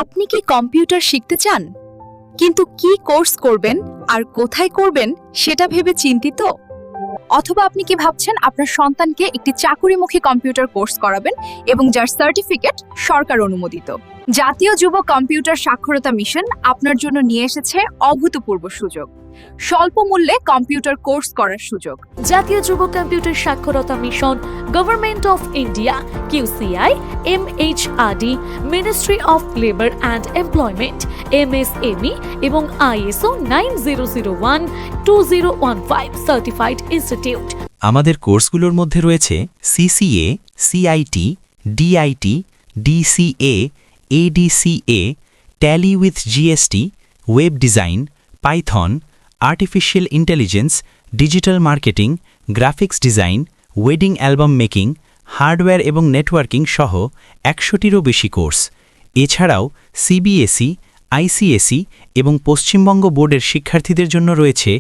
আপনি কি কম্পিউটার শিখতে চান কিন্তু কি কোর্স করবেন আর কোথায় করবেন সেটা ভেবে চিন্তিত? অথবা আপনি কি ভাবছেন আপনার সন্তানকে একটি চাকুরিমুখী কম্পিউটার কোর্স করাবেন এবং যার সার্টিফিকেট সরকার অনুমোদিত? জাতীয় যুব কম্পিউটার সাক্ষরতা মিশন আপনার জন্য নিয়ে এসেছে অভূতপূর্ব সুযোগ, স্বল্প মূল্যে কম্পিউটার কোর্স করার সুযোগ। জাতীয় যুব কম্পিউটার সাক্ষরতা mission, government of India, QCI, MHRD, ministry of labour and employment, MSME এবং ISO 9001-2015 সার্টিফাইড ইনস্টিটিউট। আমাদের কোর্সগুলোর মধ্যে রয়েছে CCA, CIT, DIT, DCA, ADCA, Tally with GST, web design, Python, artificial intelligence, digital marketing, graphics design, wedding album making, hardware এবং networking সহ 100টিরও বেশি course. এছাড়াও CBSE, ICSE এবং পশ্চিমবঙ্গ বোর্ডের শিক্ষার্থীদের জন্য রয়েছে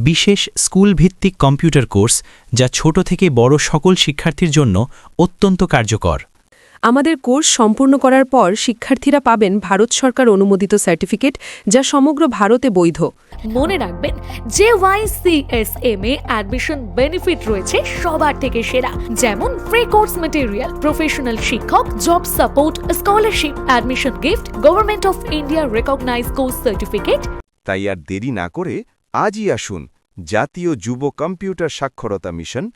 বিশেষ স্কুল ভিত্তিক কম্পিউটার কোর্স, যা ছোট থেকে বড় সকল শিক্ষার্থীর জন্য অত্যন্ত কার্যকর। আমাদের কোর্স সম্পূর্ণ করার পর শিক্ষার্থীরা পাবেন ভারত সরকার অনুমোদিত সার্টিফিকেট, যা সমগ্র ভারতে বৈধ। মনে রাখবেন, JYCSM এ অ্যাডমিশন বেনিফিট রয়েছে সবার থেকে সেরা, যেমন ফ্রি কোর্স ম্যাটেরিয়াল, প্রফেশনাল শিক্ষক, job support, scholarship, admission gift, government of India recognised course certificate. তাই আর দেরি না করে আজই আসুন জাতীয় যুব কম্পিউটার সাক্ষরতা মিশন,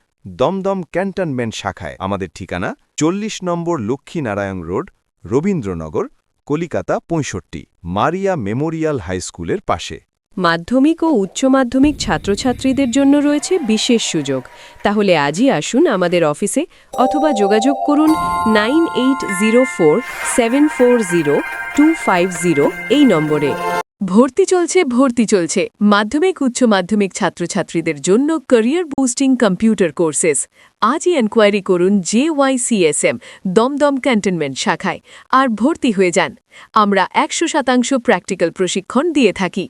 দমদম ক্যান্টনমেন্ট শাখায়। আমাদের ঠিকানা 40 নম্বর Lakshminarayan road, Rabindranagar, Kolkata 65, Maria memorial high স্কুলের পাশে। মাধ্যমিক ও উচ্চ মাধ্যমিক ছাত্রছাত্রীদের জন্য রয়েছে বিশেষ সুযোগ। তাহলে আজই আসুন আমাদের অফিসে অথবা যোগাযোগ করুন 9804740250 এই নম্বরে। ভর্তি চলছে মাধ্যমিক উচ্চ মাধ্যমিক ছাত্রছাত্রীদের জন্য ক্যারিয়ার বুস্টিং কম্পিউটার কোর্সেস। আজই এনকোয়ারি করুন JYCSM দমদম ক্যান্টনমেন্ট শাখায় আর ভর্তি হয়ে যান। আমরা 100% প্র্যাকটিক্যাল প্রশিক্ষণ দিয়ে থাকি।